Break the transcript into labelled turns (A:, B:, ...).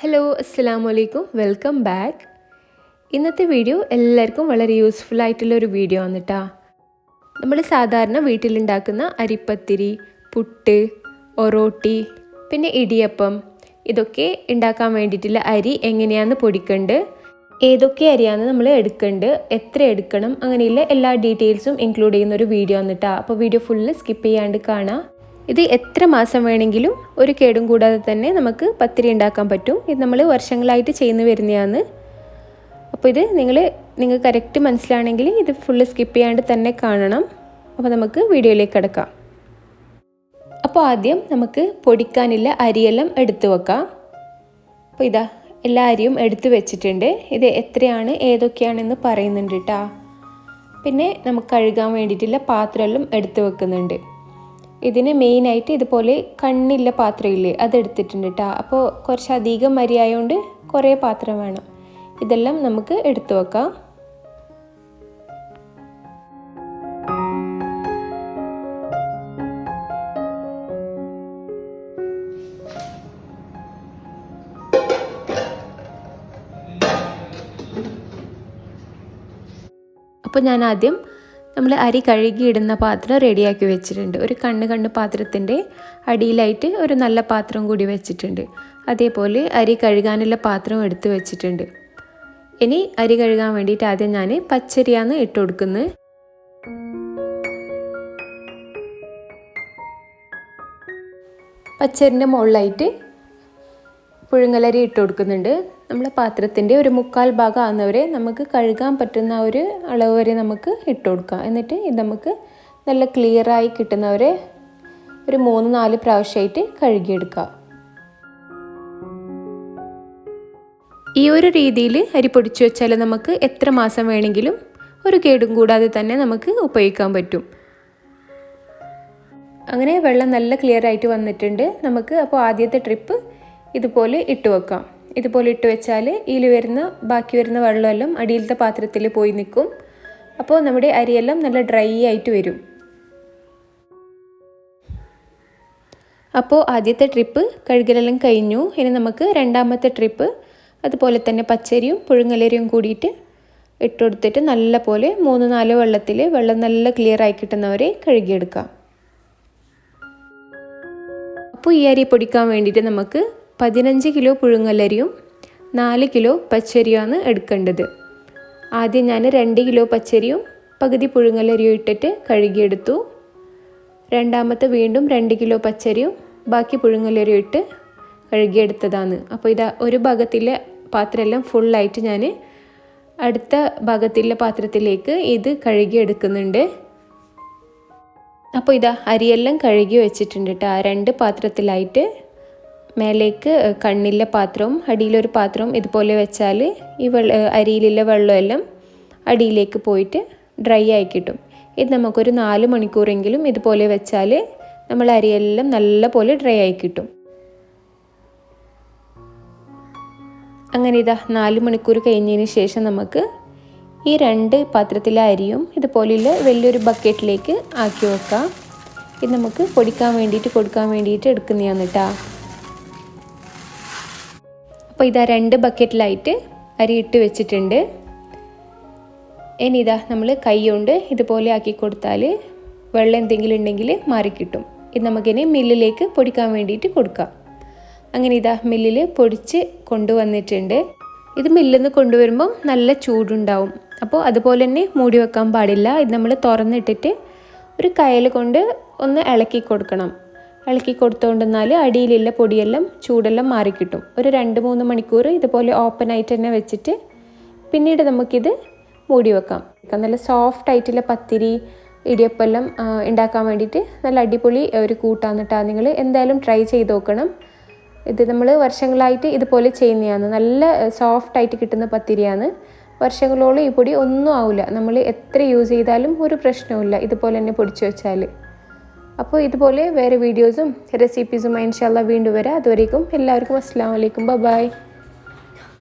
A: Hello അസ്സലാമു അലൈക്കും welcome back. ഇന്നത്തെ വീഡിയോ എല്ലാവർക്കും വളരെ യൂസ്ഫുൾ ആയിട്ടുള്ളൊരു വീഡിയോ ആണ് കേട്ടോ. നമ്മൾ സാധാരണ വീട്ടിലുണ്ടാക്കുന്ന അരിപ്പത്തിരി, പുട്ട്, ഒറോട്ടി, പിന്നെ ഇടിയപ്പം ഇതൊക്കെ ഉണ്ടാക്കാൻ വേണ്ടിയിട്ടുള്ള അരി എങ്ങനെയാണെന്ന് പൊടിക്കേണ്ടത്, ഏതൊക്കെ അരിയാണ് നമ്മൾ എടുക്കേണ്ടത്, എത്ര എടുക്കണം, അങ്ങനെയുള്ള എല്ലാ ഡീറ്റെയിൽസും ഇൻക്ലൂഡ് ചെയ്യുന്ന ഒരു വീഡിയോ ആണ് കേട്ടോ. അപ്പോൾ വീഡിയോ ഫുള്ള് സ്കിപ്പ് ചെയ്യാണ്ട് കാണാം. ഇത് എത്ര മാസം വേണമെങ്കിലും ഒരു കേടും കൂടാതെ തന്നെ നമുക്ക് പത്തിരി ഉണ്ടാക്കാൻ പറ്റും. ഇത് നമ്മൾ വർഷങ്ങളായിട്ട് ചെയ്യുന്നു വരുന്നതാണ്. അപ്പോൾ ഇത് നിങ്ങൾ കറക്റ്റ് മനസ്സിലാണെങ്കിൽ ഇത് ഫുള്ള് സ്കിപ്പ് ചെയ്യാണ്ട് തന്നെ കാണണം. അപ്പോൾ നമുക്ക് വീഡിയോയിലേക്ക് കിടക്കാം. അപ്പോൾ ആദ്യം നമുക്ക് പൊടിക്കാനുള്ള അരിയെല്ലാം എടുത്തു വെക്കാം. അപ്പോൾ ഇതാ എല്ലാ അരിയും എടുത്തു വെച്ചിട്ടുണ്ട്. ഇത് എത്രയാണ് ഏതൊക്കെയാണെന്ന് പറയുന്നുണ്ട് കേട്ടോ. പിന്നെ നമുക്ക് കഴുകാൻ വേണ്ടിയിട്ടുള്ള പാത്രമെല്ലാം എടുത്തു വെക്കുന്നുണ്ട്. ഇതിന് മെയിനായിട്ട് ഇതുപോലെ കണ്ണില്ല പാത്രമില്ലേ, അതെടുത്തിട്ടുണ്ട് കേട്ടോ. അപ്പോൾ കുറച്ചധികം അരി ആയതുകൊണ്ട് കുറേ പാത്രം വേണം. ഇതെല്ലാം നമുക്ക് എടുത്തു വെക്കാം. അപ്പോൾ ഞാൻ ആദ്യം നമ്മൾ അരി കഴുകിയിടുന്ന പാത്രം റെഡിയാക്കി വെച്ചിട്ടുണ്ട്. ഒരു കണ്ണ് പാത്രത്തിൻ്റെ അടിയിലായിട്ട് ഒരു നല്ല പാത്രം കൂടി വെച്ചിട്ടുണ്ട്. അതേപോലെ അരി കഴുകാനുള്ള പാത്രവും എടുത്ത് വെച്ചിട്ടുണ്ട്. ഇനി അരി കഴുകാൻ വേണ്ടിയിട്ട് ആദ്യം ഞാൻ പച്ചരിയാണ് ഇട്ട് കൊടുക്കുന്നത്. പച്ചരിൻ്റെ മുകളിലായിട്ട് പുഴുങ്ങലരി ഇട്ട് കൊടുക്കുന്നുണ്ട്. നമ്മൾ പാത്രത്തിൻ്റെ ഒരു 1/4 ഭാഗം ആകുന്നവരെ നമുക്ക് കഴുകാൻ പറ്റുന്ന ഒരു അളവ് വരെ നമുക്ക് ഇട്ട് കൊടുക്കാം. എന്നിട്ട് ഇത് നമുക്ക് നല്ല ക്ലിയറായി കിട്ടുന്നവരെ ഒരു 3-4 പ്രാവശ്യമായിട്ട് കഴുകിയെടുക്കാം. ഈ ഒരു രീതിയിൽ അരി പൊടിച്ചു വെച്ചാൽ നമുക്ക് എത്ര മാസം വേണമെങ്കിലും ഒരു കേടും കൂടാതെ തന്നെ നമുക്ക് ഉപയോഗിക്കാൻ പറ്റും. അങ്ങനെ വെള്ളം നല്ല ക്ലിയർ ആയിട്ട് വന്നിട്ടുണ്ട്. നമുക്ക് അപ്പോൾ ആദ്യത്തെ ട്രിപ്പ് ഇതുപോലെ ഇട്ട് വെക്കാം. ഇതുപോലെ ഇട്ട് വെച്ചാൽ ബാക്കി വരുന്ന വെള്ളമെല്ലാം അടിയിലത്തെ പാത്രത്തിൽ പോയി നിൽക്കും. അപ്പോൾ നമ്മുടെ അരിയെല്ലാം നല്ല ഡ്രൈ ആയിട്ട് വരും. അപ്പോൾ ആദ്യത്തെ ട്രിപ്പ് കഴുകലെല്ലാം കഴിഞ്ഞു. ഇനി നമുക്ക് രണ്ടാമത്തെ ട്രിപ്പ് അതുപോലെ തന്നെ പച്ചരിയും പുഴുങ്ങലരിയും കൂടിയിട്ട് ഇട്ട് കൊടുത്തിട്ട് നല്ല പോലെ 3-4 വെള്ളം നല്ല ക്ലിയർ ആയി കിട്ടുന്നവരെ കഴുകിയെടുക്കാം. അപ്പോൾ ഈ അരി പൊടിക്കാൻ വേണ്ടിയിട്ട് നമുക്ക് 15 കിലോ പുഴുങ്ങലരിയും 4 കിലോ പച്ചരിയുമാണ് എടുക്കേണ്ടത്. ആദ്യം ഞാൻ 2 കിലോ പച്ചരിയും പകുതി പുഴുങ്ങലരിയും ഇട്ടിട്ട് കഴുകിയെടുത്തു. രണ്ടാമത്തെ വീണ്ടും 2 കിലോ പച്ചരിയും ബാക്കി പുഴുങ്ങലരിയും ഇട്ട് കഴുകിയെടുത്തതാണ്. അപ്പോൾ ഇതാ ഒരു ഭാഗത്തിലെ പാത്രമെല്ലാം ഫുള്ളായിട്ട് ഞാൻ അടുത്ത ഭാഗത്തിലെ പാത്രത്തിലേക്ക് ഇത് കഴുകിയെടുക്കുന്നുണ്ട്. അപ്പോൾ ഇതാ അരിയെല്ലാം കഴുകി വെച്ചിട്ടുണ്ട് കേട്ടോ. 2 പാത്രത്തിലായിട്ട് മേലേക്ക് കണ്ണിലെ പാത്രവും അടിയിലൊരു പാത്രവും ഇതുപോലെ വെച്ചാൽ ഈ അരിയിലുള്ള വെള്ളമെല്ലാം അടിയിലേക്ക് പോയിട്ട് ഡ്രൈ ആയി കിട്ടും. ഇത് നമുക്കൊരു 4 മണിക്കൂറെങ്കിലും ഇതുപോലെ വെച്ചാൽ നമ്മൾ അരിയെല്ലാം നല്ല പോലെ ഡ്രൈ ആയി കിട്ടും. അങ്ങനെ ഇതാ 4 മണിക്കൂർ കഴിഞ്ഞതിന് ശേഷം നമുക്ക് ഈ 2 പാത്രത്തിലെ അരിയും ഇതുപോലെയുള്ള വലിയൊരു ബക്കറ്റിലേക്ക് ആക്കി വെക്കാം. ഇത് നമുക്ക് കൊടുക്കാൻ വേണ്ടിയിട്ട് എടുക്കുന്നതാണ് കേട്ടോ. അപ്പോൾ ഇതാ 2 ബക്കറ്റിലായിട്ട് അരി ഇട്ട് വെച്ചിട്ടുണ്ട്. ഇനി ഇതാ നമ്മൾ കൈ കൊണ്ട് ഇതുപോലെ ആക്കി കൊടുത്താൽ വെള്ളം എന്തെങ്കിലും ഉണ്ടെങ്കിൽ മാറിക്കിട്ടും. ഇത് നമുക്കിനി മില്ലിലേക്ക് പൊടിക്കാൻ വേണ്ടിയിട്ട് കൊടുക്കാം. അങ്ങനെ ഇതാ മില്ലിൽ പൊടിച്ച് കൊണ്ടുവന്നിട്ടുണ്ട്. ഇത് മില്ലിൽ നിന്ന് കൊണ്ടുവരുമ്പം നല്ല ചൂടുണ്ടാവും. അപ്പോൾ അതുപോലെ തന്നെ മൂടി വെക്കാൻ പാടില്ല. ഇത് നമ്മൾ തുറന്നിട്ടിട്ട് ഒരു കയ്യിൽ കൊണ്ട് ഒന്ന് ഇളക്കി കൊടുക്കണം. ഇളക്കി കൊടുത്തുകൊണ്ടെന്നാൽ അടിയിലുള്ള പൊടിയെല്ലാം ചൂടെല്ലാം മാറിക്കിട്ടും. ഒരു 2-3 മണിക്കൂർ ഇതുപോലെ ഓപ്പൺ ആയിട്ട് തന്നെ വെച്ചിട്ട് പിന്നീട് നമുക്കിത് മൂടി വെക്കാം. നല്ല സോഫ്റ്റ് ആയിട്ടുള്ള പത്തിരി, ഇടിയപ്പെല്ലാം ഉണ്ടാക്കാൻ വേണ്ടിയിട്ട് നല്ല അടിപൊളി ഒരു കൂട്ടാണ് കേട്ടോ. നിങ്ങൾ എന്തായാലും ട്രൈ ചെയ്ത് നോക്കണം. ഇത് നമ്മൾ വർഷങ്ങളായിട്ട് ഇതുപോലെ ചെയ്യുന്നതാണ്. നല്ല സോഫ്റ്റ് ആയിട്ട് കിട്ടുന്ന പത്തിരിയാണ്. വർഷങ്ങളോളം ഈ പൊടി ഒന്നും ആവില്ല. നമ്മൾ എത്ര യൂസ് ചെയ്താലും ഒരു പ്രശ്നവുമില്ല ഇതുപോലെ തന്നെ പൊടിച്ചു വെച്ചാൽ. അപ്പോൾ ഇതുപോലെ വേറെ വീഡിയോസും റെസിപ്പീസും ഇൻഷാ അല്ലാഹ് വീണ്ടും വരാം. അതുവരേക്കും എല്ലാവർക്കും അസ്സലാമു അലൈക്കും. ബൈ.